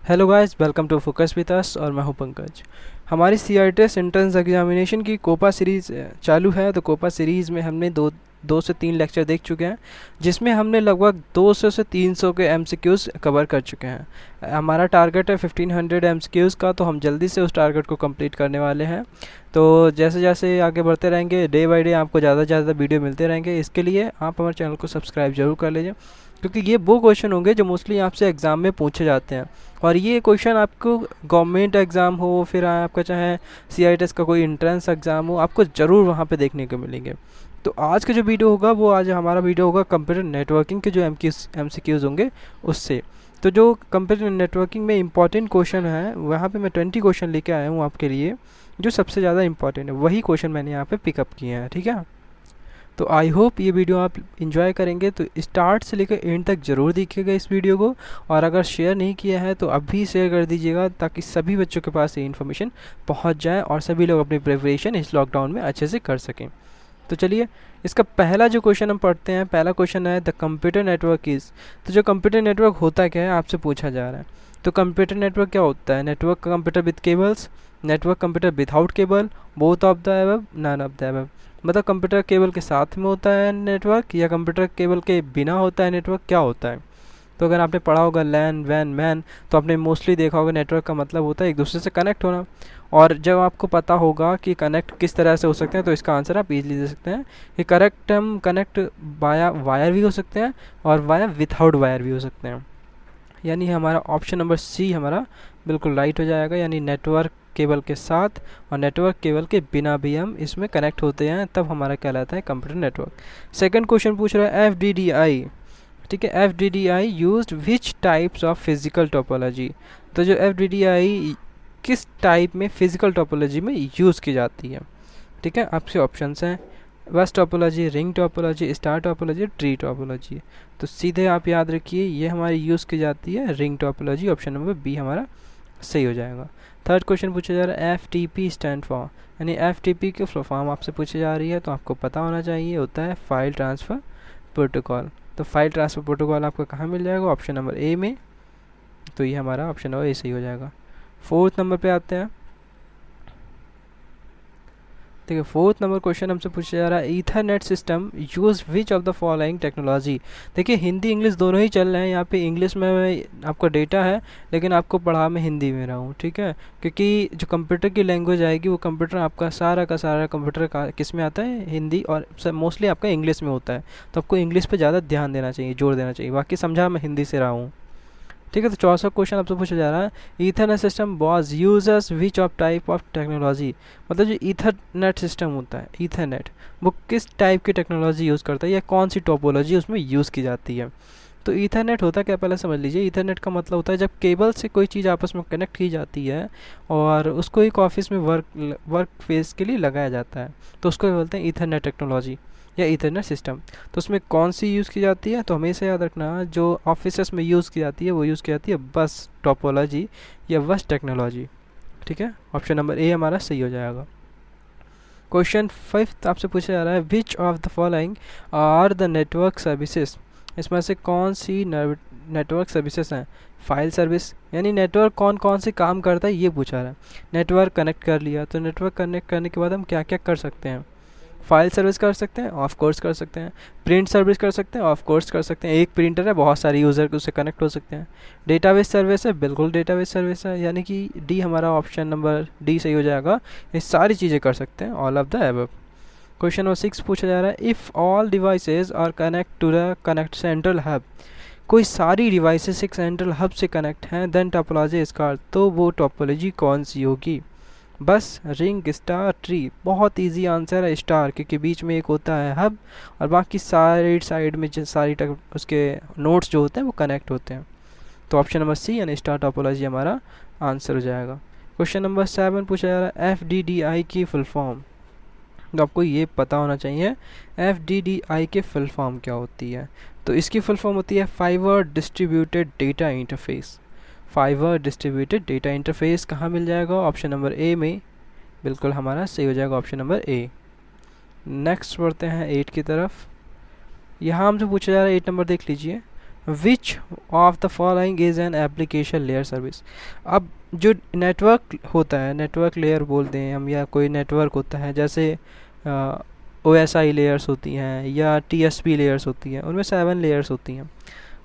Hello guys, welcome to focus with us और मैं हूं पंकज। हमारी सीआईटीएस एंट्रेंस एग्जामिनेशन की कोपा सीरीज़ चालू है। तो कोपा सीरीज़ में हमने दो से तीन लेक्चर देख चुके हैं, जिसमें हमने लगभग 200 से 300 के एमसीक्यूज़ कवर कर चुके हैं। हमारा टारगेट है 1500 एमसीक्यूज़ का, तो हम जल्दी से उस टारगेट को कंप्लीट करने वाले हैं। तो जैसे जैसे आगे बढ़ते रहेंगे, डे बाय डे आपको ज़्यादा से ज़्यादा वीडियो मिलते रहेंगे। इसके लिए आप हमारे चैनल को सब्सक्राइब जरूर कर लीजिए, क्योंकि ये वो क्वेश्चन होंगे जो मोस्टली आपसे एग्ज़ाम में पूछे जाते हैं। और ये क्वेश्चन आपको गवर्नमेंट एग्ज़ाम हो, फिर आपका चाहे सीआईटीएस का कोई एंट्रेंस एग्ज़ाम हो, आपको ज़रूर वहाँ पे देखने को मिलेंगे। तो आज का जो वीडियो होगा वो आज हमारा वीडियो होगा कंप्यूटर नेटवर्किंग के जो एमसीक्यूज़ होंगे उससे। तो जो कंप्यूटर नेटवर्किंग में इंपॉर्टेंट क्वेश्चन है, वहाँ पे मैं 20 क्वेश्चन लेके आया हूँ आपके लिए, जो सबसे ज़्यादा इंपॉर्टेंट है वही क्वेश्चन मैंने यहाँ पे पिकअप किए हैं। ठीक है, तो आई होप ये वीडियो आप इन्जॉय करेंगे। तो स्टार्ट से लेकर एंड तक ज़रूर देखिएगा इस वीडियो को, और अगर शेयर नहीं किया है तो अभी शेयर कर दीजिएगा, ताकि सभी बच्चों के पास ये इन्फॉर्मेशन पहुंच जाए और सभी लोग अपनी प्रिपरेशन इस लॉकडाउन में अच्छे से कर सकें। तो चलिए, इसका पहला जो क्वेश्चन हम पढ़ते हैं। पहला क्वेश्चन है द कंप्यूटर नेटवर्क इज़। तो जो कंप्यूटर नेटवर्क होता क्या है आपसे पूछा जा रहा है। तो कंप्यूटर नेटवर्क क्या होता है? Network computer with cables, network computer without cable, both of the above, none of the above. मतलब कंप्यूटर केबल के साथ में होता है नेटवर्क, या कंप्यूटर केबल के बिना होता है नेटवर्क, क्या होता है? तो अगर आपने पढ़ा होगा लैन वैन मैन, तो आपने मोस्टली देखा होगा नेटवर्क का मतलब होता है एक दूसरे से कनेक्ट होना। और जब आपको पता होगा कि कनेक्ट किस तरह से हो सकते हैं, तो इसका आंसर आप इजीली दे सकते हैं कि करेक्ट हम कनेक्ट वाया वायर भी हो सकते हैं और वाया विथआउट वायर भी हो सकते हैं। यानी हमारा ऑप्शन नंबर सी हमारा बिल्कुल राइट हो जाएगा। यानी नेटवर्क केबल के साथ और नेटवर्क केबल के बिना भी हम इसमें कनेक्ट होते हैं, तब हमारा कहलाता है कंप्यूटर नेटवर्क। सेकंड क्वेश्चन पूछ रहा है FDDI। ठीक है, FDDI used which types of physical topology. तो जो FDDI किस टाइप में फिजिकल टोपोलॉजी में यूज़ की जाती है? ठीक है, आपके ऑप्शंस हैं बस topology, ring topology, star topology, tree topology. तो सीधे आप याद रखिए ये हमारी यूज़ की जाती है ring topology. Option number B हमारा सही हो जाएगा। थर्ड क्वेश्चन पूछा जा रहा है FTP स्टैंड फॉर। यानी FTP की फुल फॉर्म आपसे पूछी जा रही है, तो आपको पता होना चाहिए होता है फाइल ट्रांसफ़र प्रोटोकॉल। तो फाइल ट्रांसफ़र प्रोटोकॉल आपको कहाँ मिल जाएगा? ऑप्शन नंबर ए में। तो ये हमारा ऑप्शन नंबर ए सही हो जाएगा। फोर्थ नंबर पे आते हैं। देखिए, फोर्थ नंबर क्वेश्चन हमसे पूछा जा रहा है Ethernet system use which of the following technology. देखिए, हिंदी इंग्लिश दोनों ही चल रहे हैं। यहाँ पे इंग्लिश में आपका डेटा है, लेकिन आपको पढ़ा मैं हिंदी में रहा हूँ। ठीक है, क्योंकि जो कंप्यूटर की लैंग्वेज आएगी वो कंप्यूटर आपका सारा का सारा कंप्यूटर का किस में आता है? हिंदी, और मोस्टली आपका इंग्लिश में होता है। तो आपको इंग्लिश पर ज़्यादा ध्यान देना चाहिए, जोर देना चाहिए। बाकी समझा मैं हिंदी से रहा हूँ। ठीक है, तो चौथा क्वेश्चन आपसे पूछा जा रहा है Ethernet system was users which of type of technology. मतलब जो ईथरनेट सिस्टम होता है, ईथरनेट, वो किस टाइप की टेक्नोलॉजी यूज़ करता है, या कौन सी टोपोलॉजी उसमें यूज़ की जाती है? तो ईथरनेट होता क्या, पहले समझ लीजिए। ईथरनेट का मतलब होता है जब केबल से कोई चीज़ आपस में कनेक्ट की जाती है और उसको एक ऑफिस में वर्क फेस के लिए लगाया जाता है, तो उसको बोलते हैं ईथरनेट टेक्नोलॉजी या ईथरनेट सिस्टम। तो उसमें कौन सी यूज़ की जाती है? तो हमेशा याद रखना, जो ऑफिस में यूज़ की जाती है वो यूज़ की जाती है बस टोपोलॉजी या बस टेक्नोलॉजी। ठीक है, ऑप्शन नंबर ए हमारा सही हो जाएगा। क्वेश्चन फिफ्थ आपसे पूछा जा रहा है which of the following are the network services. इसमें से कौन सी नेटवर्क सर्विसेज हैं? फाइल सर्विस, यानी नेटवर्क कौन कौन से काम करता है ये पूछा रहा है। नेटवर्क कनेक्ट कर लिया, तो नेटवर्क कनेक्ट करने के बाद हम क्या क्या कर सकते हैं? फाइल सर्विस कर सकते हैं, ऑफ कोर्स कर सकते हैं। प्रिंट सर्विस कर सकते हैं, ऑफ कोर्स कर सकते हैं। एक प्रिंटर है, बहुत सारे यूज़र उससे कनेक्ट हो सकते हैं। डेटाबेस सर्विस है, बिल्कुल डेटाबेस सर्विस है। यानी कि डी हमारा ऑप्शन नंबर डी सही हो जाएगा। ये सारी चीज़ें कर सकते हैं, all of the above. Question number 6 पूछा जा रहा है if all devices are connect to the connect central hub. कोई सारी डिवाइसेस एक सेंट्रल हब से कनेक्ट हैं, देन टोपोलॉजी इज कॉल्ड। तो वो टोपोलॉजी कौन सी होगी? Bus, ring, star, tree. बहुत इजी आंसर है स्टार, क्योंकि बीच में एक होता है हब और बाकी साइड में जो सारी उसके नोड्स जो होते हैं वो कनेक्ट होते हैं। तो ऑप्शन नंबर सी यानी स्टार टोपोलॉजी हमारा आंसर हो जाएगा। क्वेश्चन नंबर 7 पूछा जा रहा है FDDI की फुल फॉर्म। तो आपको ये पता होना चाहिए FDDI के फुल फॉर्म क्या होती है। तो इसकी फुल फॉर्म होती है fibre distributed data interface. Fibre distributed data interface कहाँ मिल जाएगा? ऑप्शन नंबर ए में। बिल्कुल हमारा सही हो जाएगा ऑप्शन नंबर ए। नेक्स्ट बढ़ते हैं 8 की तरफ। यहाँ हमसे पूछा जा रहा है 8 नंबर, देख लीजिए। विच of the following is an application layer service. अब जो नेटवर्क होता है, नेटवर्क लेयर बोलते हैं हम, या कोई नेटवर्क होता है, जैसे OSI लेयर्स होती हैं या TSP लेयर्स होती हैं, उनमें 7 लेयर्स होती हैं।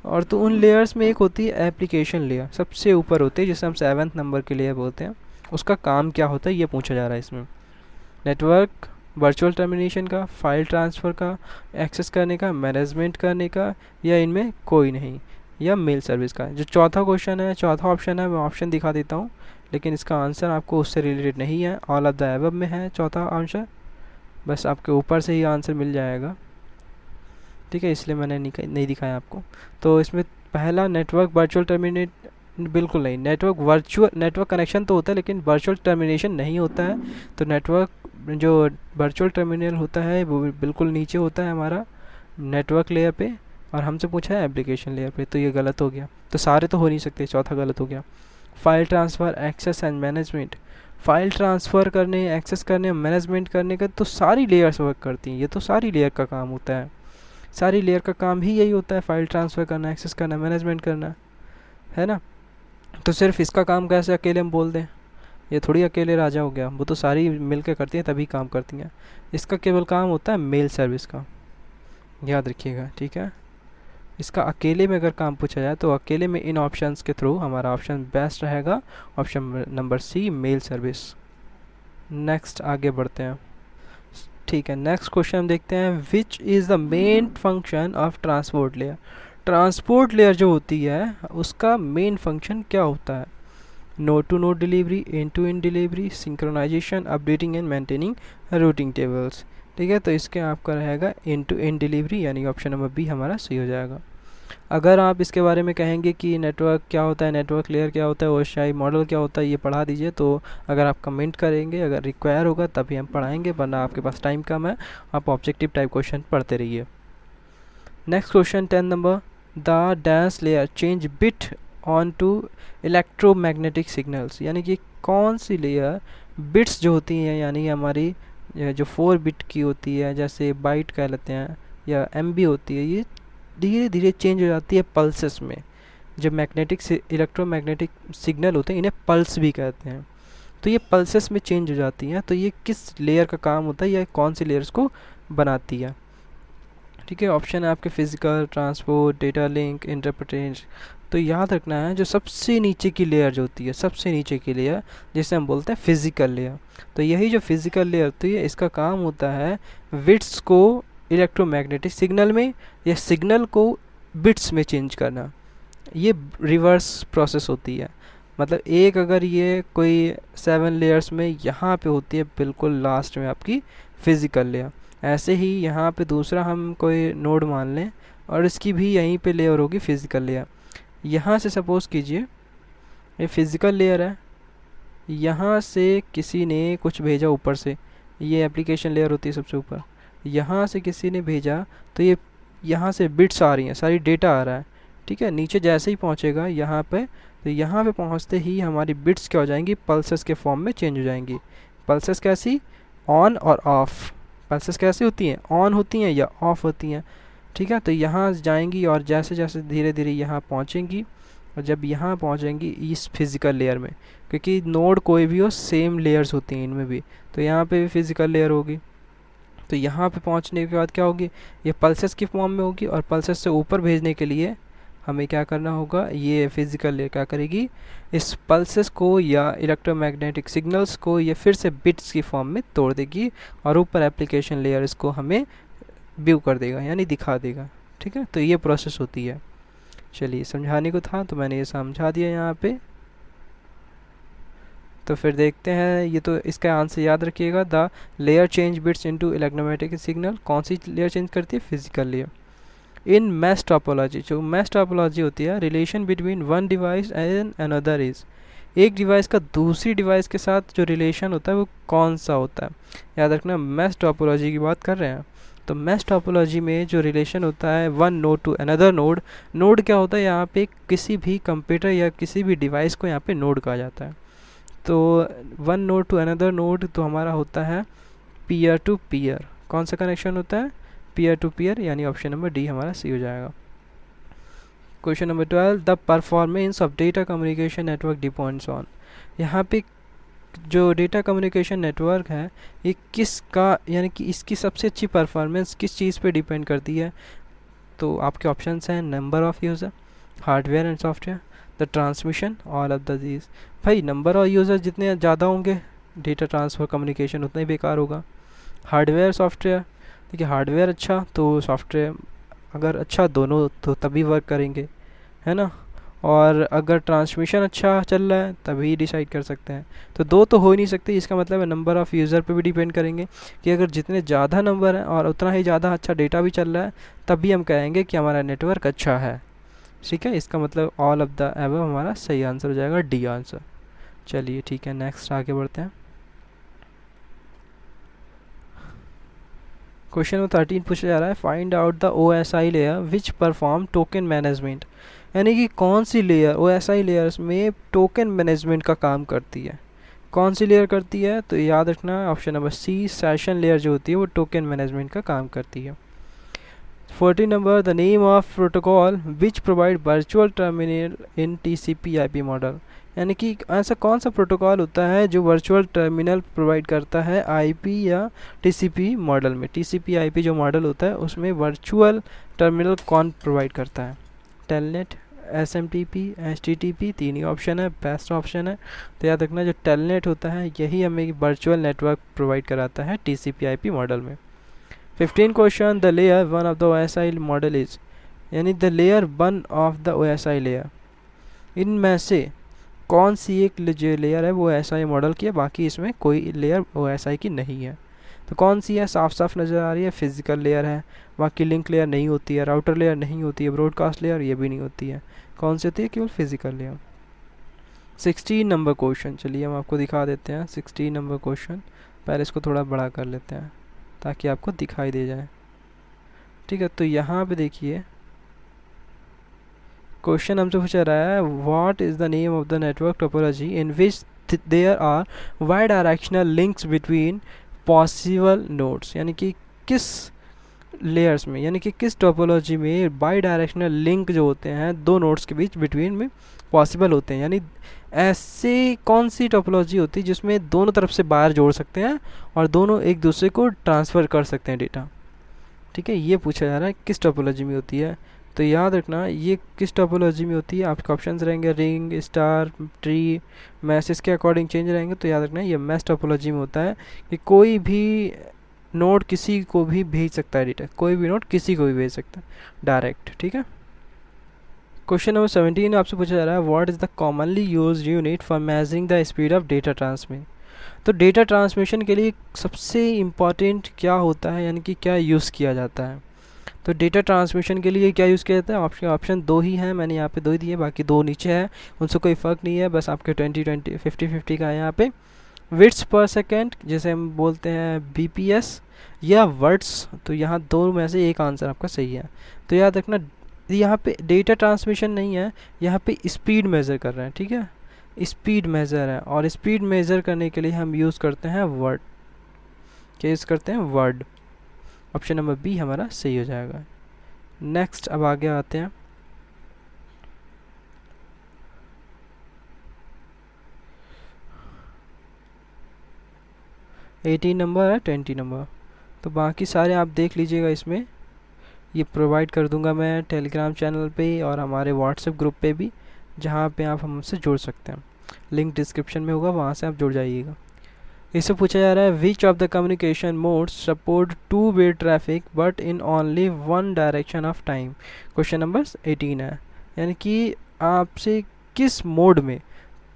और तो उन लेयर्स में एक होती है एप्लीकेशन लेयर, सबसे ऊपर होती है, जिसे हम 7th नंबर के लेयर बोलते हैं। उसका काम क्या होता है ये पूछा जा रहा है इसमें। नेटवर्क वर्चुअल टर्मिनेशन का, फाइल ट्रांसफ़र का, एक्सेस करने का, मैनेजमेंट करने का, या इनमें कोई नहीं, या मेल सर्विस का। जो चौथा क्वेश्चन है, चौथा ऑप्शन है, मैं ऑप्शन दिखा देता हूँ, लेकिन इसका आंसर आपको उससे रिलेटेड नहीं है, ऑल ऑफ द एबव में है चौथा आंसर, बस आपके ऊपर से ही आंसर मिल जाएगा, ठीक है, इसलिए मैंने नहीं दिखाया आपको। तो इसमें पहला नेटवर्क वर्चुअल टर्मिनेट, बिल्कुल नहीं, नेटवर्क कनेक्शन तो होता है लेकिन वर्चुअल टर्मिनेशन नहीं होता है। तो नेटवर्क जो वर्चुअल टर्मिनल होता है वो बिल्कुल नीचे होता है हमारा नेटवर्क लेयर पे, और हमसे पूछा है एप्लीकेशन लेयर पे, तो ये गलत हो गया। तो सारे तो हो नहीं सकते, चौथा गलत हो गया। File transfer, access and management, file transfer करने, एक्सेस करने, मैनेजमेंट करने का तो सारी लेयर्स वर्क करती हैं, ये तो सारी लेयर का काम होता है, सारी लेयर का काम ही यही होता है, फाइल ट्रांसफ़र करना, एक्सेस करना, मैनेजमेंट करना, है ना। तो सिर्फ इसका काम कैसे अकेले हम बोल दें, ये थोड़ी अकेले राजा हो गया, वो तो सारी मिल के करती हैं तभी काम करती हैं। इसका केवल काम होता है मेल सर्विस का, याद रखिएगा, ठीक है। इसका अकेले में अगर काम पूछा जाए तो अकेले में इन ऑप्शंस के थ्रू हमारा ऑप्शन बेस्ट रहेगा, option number C, mail service. Next आगे बढ़ते हैं, ठीक है। नेक्स्ट क्वेश्चन हम देखते हैं, which is the main function of transport layer. Transport layer जो होती है उसका मेन फंक्शन क्या होता है? Node to node delivery, end to end delivery, synchronization, updating and maintaining routing tables, ठीक है। तो इसके आपका रहेगा एंड टू एंड डिलीवरी, यानी ऑप्शन नंबर बी हमारा सही हो जाएगा। अगर आप इसके बारे में कहेंगे कि नेटवर्क क्या होता है, नेटवर्क लेयर क्या होता है, OSI मॉडल क्या होता है, ये पढ़ा दीजिए, तो अगर आप कमेंट करेंगे, अगर रिक्वायर होगा तभी हम पढ़ाएंगे, वरना आपके पास टाइम कम है, आप ऑब्जेक्टिव टाइप क्वेश्चन पढ़ते रहिए। Next question 10 number, the dash layer change bit on to electromagnetic signals, यानी कि कौन सी लेयर बिट्स जो होती हैं, यानी हमारी जो 4 बिट की होती है, जैसे बाइट कह लेते हैं या MB होती है, ये धीरे धीरे चेंज हो जाती है पल्सेस में। जो मैग्नेटिक से इलेक्ट्रोमैग्नेटिक सिग्नल होते हैं इन्हें पल्स भी कहते हैं, तो ये पल्सेस में चेंज हो जाती हैं। तो ये किस लेयर का काम होता है या कौन सी लेयर्स को बनाती है, ठीक है। ऑप्शन है आपके physical, transport, data link, interpretation. तो याद रखना है जो सबसे नीचे की लेयर जो होती है, सबसे नीचे की लेयर जिसे हम बोलते हैं फिजिकल लेयर, तो यही जो फिजिकल लेयर होती है इसका काम होता है बिट्स को इलेक्ट्रोमैग्नेटिक सिग्नल में या सिग्नल को बिट्स में चेंज करना। ये रिवर्स प्रोसेस होती है, मतलब एक अगर ये कोई 7 लेयर्स में यहाँ पे होती है बिल्कुल लास्ट में आपकी फिजिकल लेयर, ऐसे ही यहाँ पे दूसरा हम कोई नोड मान लें और इसकी भी यहीं पे लेयर होगी फिजिकल लेयर। यहाँ से सपोज़ कीजिए ये फिजिकल लेयर है, यहाँ से किसी ने कुछ भेजा ऊपर से, ये एप्लीकेशन लेयर होती है सबसे ऊपर, यहाँ से किसी ने भेजा तो ये यहाँ से बिट्स आ रही हैं, सारी डेटा आ रहा है, ठीक है। नीचे जैसे ही पहुँचेगा यहाँ पे, तो यहाँ पे पहुँचते ही हमारी बिट्स क्या हो जाएंगी, पल्सेस के फॉर्म में चेंज हो जाएंगी। पल्सेस कैसी, ऑन और ऑफ। पल्सेस कैसी होती हैं, ऑन होती हैं या ऑफ होती हैं, ठीक है। तो यहाँ जाएंगी और जैसे जैसे धीरे धीरे यहाँ पहुँचेंगी, और जब यहाँ पहुँचेंगी इस फिज़िकल लेयर में, क्योंकि नोड कोई भी हो सेम लेयर्स होती हैं इनमें भी, तो यहाँ पे भी फिज़िकल लेयर होगी। तो यहाँ पे पहुँचने के बाद क्या होगी, ये पल्सेस की फॉर्म में होगी, और पल्सेस से ऊपर भेजने के लिए हमें क्या करना होगा, ये फिज़िकल लेयर क्या करेगी, इस पल्सेस को या इलेक्ट्रोमैग्नेटिक सिग्नल्स को ये फिर से बिट्स की फॉर्म में तोड़ देगी, और ऊपर एप्लीकेशन लेयर इसको हमें व्यू कर देगा, यानी दिखा देगा, ठीक है। तो ये प्रोसेस होती है। चलिए, समझाने को था तो मैंने ये समझा दिया यहाँ पे। तो फिर देखते हैं, ये तो इसका आंसर याद रखिएगा, the layer change bits into electromagnetic signal. कौन सी लेयर चेंज करती है, फिजिकल लेयर। इन मैश टोपोलॉजी, जो मैश टोपोलॉजी होती है, relation between one device and another is, एक डिवाइस का दूसरी डिवाइस के साथ जो रिलेशन होता है वो कौन सा होता है। याद रखना, मैश टोपोलॉजी की बात कर रहे हैं। तो मैश टोपोलॉजी में जो रिलेशन होता है one node to another node, node क्या होता है, यहाँ पे किसी भी कंप्यूटर या किसी भी डिवाइस को यहाँ पे नोड कहा जाता है। तो one node to another node तो हमारा होता है पीयर टू पीयर। कौन सा कनेक्शन होता है, पीयर टू पीयर, यानी ऑप्शन नंबर डी हमारा सी हो जाएगा। Question number 12, the performance of data communication network depends on. यहाँ पे जो डेटा कम्युनिकेशन नेटवर्क है ये किसका, यानी कि इसकी सबसे अच्छी परफॉर्मेंस किस चीज़ पे डिपेंड करती है। तो आपके ऑप्शंस हैं number of user, hardware and software, the transmission, all of the these. भाई नंबर ऑफ यूज़र जितने ज़्यादा होंगे डेटा ट्रांसफ़र कम्युनिकेशन उतना ही बेकार होगा। हार्डवेयर सॉफ्टवेयर, देखिए हार्डवेयर अच्छा तो सॉफ्टवेयर अगर अच्छा, दोनों तो तभी वर्क करेंगे, है ना। और अगर ट्रांसमिशन अच्छा चल रहा है तभी डिसाइड कर सकते हैं। तो दो तो हो ही नहीं सकते, इसका मतलब है नंबर ऑफ़ यूज़र पे भी डिपेंड करेंगे कि अगर जितने ज़्यादा नंबर हैं और उतना ही ज़्यादा अच्छा डेटा भी चल रहा है तभी हम कहेंगे कि हमारा नेटवर्क अच्छा है। ठीक है, इसका मतलब ऑल ऑफ द एबव हमारा सही आंसर हो जाएगा, डी आंसर। चलिए ठीक है, नेक्स्ट आगे बढ़ते हैं। क्वेश्चन नंबर 13 पूछा जा रहा है, find out the OSI layer which perform token management. यानी कि कौन सी लेयर OSI लेयर्स में टोकन मैनेजमेंट का काम करती है। कौन सी लेयर करती है, तो याद रखना option number C, session layer जो होती है वो टोकन मैनेजमेंट का काम करती है। 14 number, the name of protocol which provide virtual terminal in TCP/IP model. यानी कि ऐसा कौन सा प्रोटोकॉल होता है जो वर्चुअल टर्मिनल प्रोवाइड करता है IP या TCP मॉडल में। TCP/IP जो मॉडल होता है उसमें वर्चुअल टर्मिनल कौन प्रोवाइड करता है। टेलनेट, SMTP, HTTP, तीन ही ऑप्शन है, बेस्ट ऑप्शन है। तो याद रखना जो टेलनेट होता है यही हमें वर्चुअल नेटवर्क प्रोवाइड कराता है TCP/IP मॉडल में। 15 question, the layer one of the OSI model is, यानी the layer one of the OSI layer, इनमें से कौन सी एक जो लेयर है वो OSI मॉडल की है, बाकी इसमें कोई लेयर OSI की नहीं है। तो कौन सी है, साफ साफ नज़र आ रही है, फिजिकल लेयर है, बाकी लिंक लेयर नहीं होती है, राउटर लेयर नहीं होती है, ब्रॉडकास्ट लेयर ये भी नहीं होती है। कौन सी होती है, केवल फिजिकल लेयर। 16 नंबर क्वेश्चन, चलिए हम आपको दिखा देते हैं 16 नंबर क्वेश्चन। पहले इसको थोड़ा बड़ा कर लेते हैं ताकि आपको दिखाई दे जाए। ठीक है, तो यहाँ पे देखिए क्वेश्चन हमसे पूछा रहा है, what is the name of the network topology in which there are bidirectional links between possible nodes. यानी कि किस लेयर्स में, यानी कि किस टोपोलॉजी में बाई डायरेक्शनल लिंक जो होते हैं दो नोड्स के बीच बिटवीन में पॉसिबल होते हैं। यानी ऐसे कौन सी टोपोलॉजी होती है जिसमें दोनों तरफ से बाहर जोड़ सकते हैं और दोनों एक दूसरे को ट्रांसफ़र कर सकते हैं डेटा। ठीक है, ये पूछा जा रहा है किस टोपोलॉजी में होती है। तो याद रखना ये किस टोपोलॉजी में होती है, आपके ऑप्शंस रहेंगे रिंग, स्टार, ट्री, मैश, इसके अकॉर्डिंग चेंज रहेंगे। तो याद रखना ये मैश टोपोलॉजी में होता है कि कोई भी नोड किसी को भी भेज सकता है डेटा, कोई भी नोड किसी को भी भेज सकता है डायरेक्ट। ठीक है, क्वेश्चन नंबर 17 आपसे पूछा जा रहा है, what is the commonly used unit for measuring the speed of data transmit. तो डेटा ट्रांसमिशन के लिए सबसे इम्पॉर्टेंट क्या होता है, यानी कि क्या यूज़ किया जाता है। तो डेटा ट्रांसमिशन के लिए क्या यूज़ किया जाता है, ऑप्शन दो ही हैं, मैंने यहाँ पे दो ही दिए, बाकी दो नीचे है, उनसे कोई फ़र्क नहीं है, बस आपके 20-20 50-50 का है यहाँ पे। बिट्स पर सेकेंड जिसे हम बोलते हैं BPS, या वर्ड्स। तो यहाँ दो में से एक आंसर आपका सही है। तो याद रखना यहाँ पे डेटा ट्रांसमिशन नहीं है, यहाँ पे स्पीड मेज़र कर रहे हैं। ठीक है, स्पीड मेज़र है, और स्पीड मेज़र करने के लिए हम यूज़ करते हैं वर्ड। क्या यूज़ करते हैं, वर्ड। ऑप्शन नंबर बी हमारा सही हो जाएगा। नेक्स्ट अब आगे आते हैं। एटीन नंबर है, 20 नंबर। तो बाकी सारे आप देख लीजिएगा, इसमें ये प्रोवाइड कर दूंगा मैं टेलीग्राम चैनल पे और हमारे व्हाट्सएप ग्रुप पे भी, जहाँ पे आप हमसे जुड़ सकते हैं। लिंक डिस्क्रिप्शन में होगा, वहाँ से आप जुड़ जाइएगा। इससे पूछा जा रहा है, which of the communication modes support two way traffic but in only one direction of time. Question number 18 है, यानी कि आपसे किस मोड में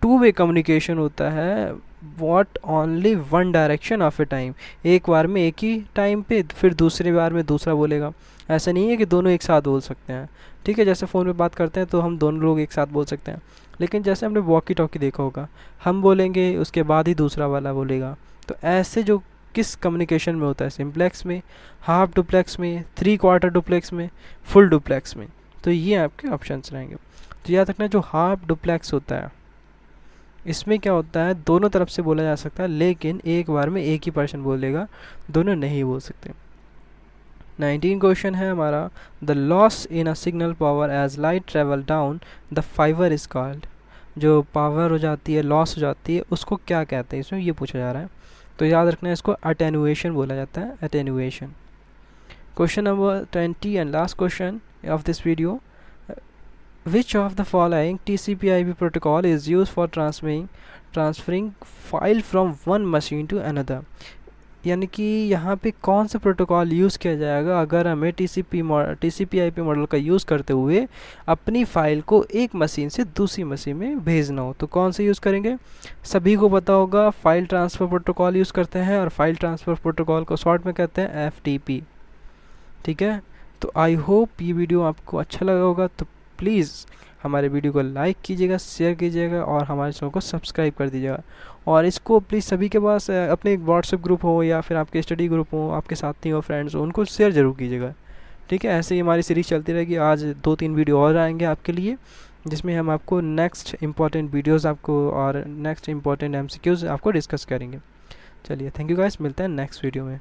टू वे कम्युनिकेशन होता है, what only one direction of A time, एक बार में एक ही टाइम पे, फिर दूसरी बार में दूसरा बोलेगा। ऐसा नहीं है कि दोनों एक साथ बोल सकते हैं। ठीक है, जैसे फ़ोन पे बात करते हैं तो हम दोनों लोग एक साथ बोल सकते हैं, लेकिन जैसे हमने वॉकी टॉकी देखा होगा, हम बोलेंगे उसके बाद ही दूसरा वाला बोलेगा। तो ऐसे जो किस कम्युनिकेशन में होता है, सिम्प्लेक्स में, हाफ डुप्लेक्स में, 3/4 डुप्लेक्स में, फुल डुप्लेक्स में। तो ये आपके ऑप्शंस रहेंगे। तो याद रखना जो हाफ डुप्लेक्स होता है इसमें क्या होता है, दोनों तरफ से बोला जा सकता है, लेकिन एक बार में एक ही पर्सन बोलेगा, दोनों नहीं बोल सकते। 19 क्वेश्चन है हमारा, the loss in a signal power as light travel down the fibre is called. जो पावर हो जाती है, लॉस हो जाती है, उसको क्या कहते हैं, इसमें ये पूछा जा रहा है। तो याद रखना है, इसको अटेनुएशन बोला जाता है, attenuation. Question number 20 and last question of this video, which of the following TCP/IP protocol is use for transferring file from one machine to another. यानी कि यहाँ पे कौन सा प्रोटोकॉल यूज़ किया जाएगा अगर हमें TCP/IP मॉडल का यूज़ करते हुए अपनी फ़ाइल को एक मशीन से दूसरी मशीन में भेजना हो, तो कौन सा यूज़ करेंगे। सभी को पता होगा, फाइल ट्रांसफ़र प्रोटोकॉल यूज़ करते हैं, और फाइल ट्रांसफ़र प्रोटोकॉल को शॉर्ट में कहते हैं FTP। ठीक है, तो आई होप ये वीडियो आपको अच्छा लगा होगा। तो प्लीज़ हमारे वीडियो को लाइक कीजिएगा, शेयर कीजिएगा, और हमारे चैनल को सब्सक्राइब कर दीजिएगा। और इसको प्लीज़ सभी के पास अपने व्हाट्सएप ग्रुप हो या फिर आपके स्टडी ग्रुप हो, आपके साथी हो, फ्रेंड्स हो, उनको शेयर ज़रूर कीजिएगा। ठीक है, ऐसे ही हमारी सीरीज़ चलती रहेगी। आज 2-3 वीडियो और आएंगे आपके लिए, जिसमें हम आपको नेक्स्ट इंपॉर्टेंट वीडियोज़ आपको और नेक्स्ट इंपॉर्टेंट MCQs आपको डिस्कस करेंगे। चलिए, थैंक यू गाइस, मिलते हैं नेक्स्ट वीडियो में।